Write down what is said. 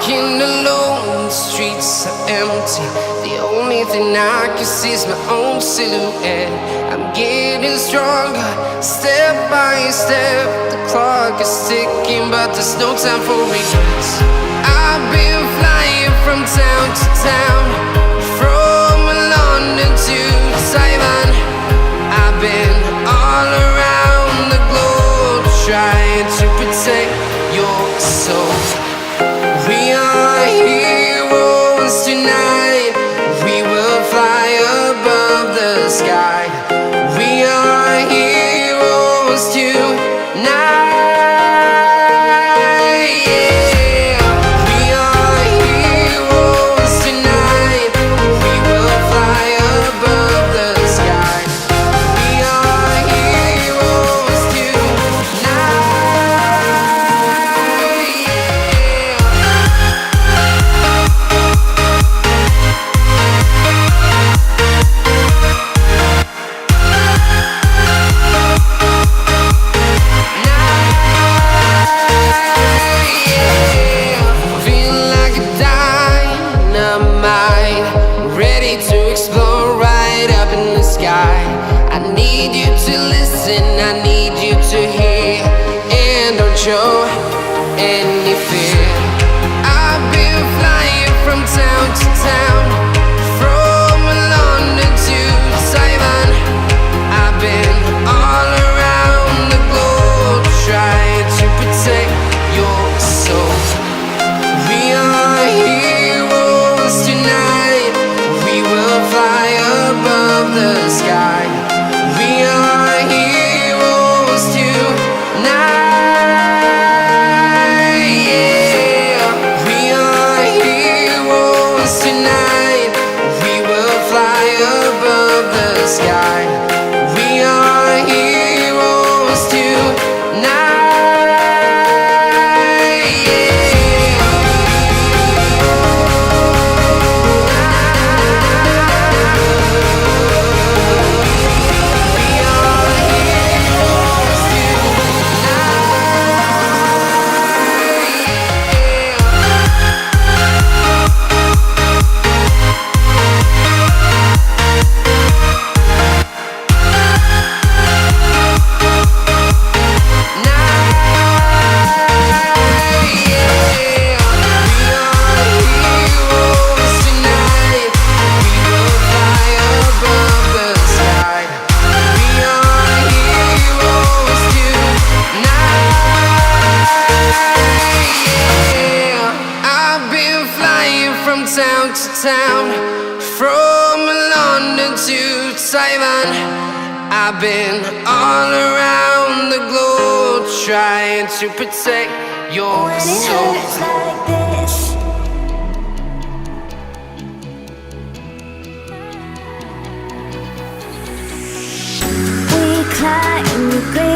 walking alone, the streets are empty. The only thing I can see is my own silhouette. I'm getting stronger, step by step. The clock is ticking, but there's no time for regrets. I've been flying from town to town, from London to Taiwan. I've been all around the globe, trying to protect your soul. We are heroes tonight. We will fly above the sky. We are heroes tonight. Yeah. We are heroes tonight. We will fly above the sky. We are heroes tonight. Feeling like a dynamite, ready to explode right up in the sky. I need you to listen, I need you to hear, and don't show any fear. I've been flying from town to town, from London to Taiwan. I've been all around the globe, trying to protect your soul. We are heroes tonight. We will fly above the sky. We are heroes tonight. Yeah. We are heroes tonight. We will fly above the sky. We are heroes tonight. Town to town, from London to Taiwan. I've been all around the globe, trying to protect your When it soul. hurts like this, we climb the great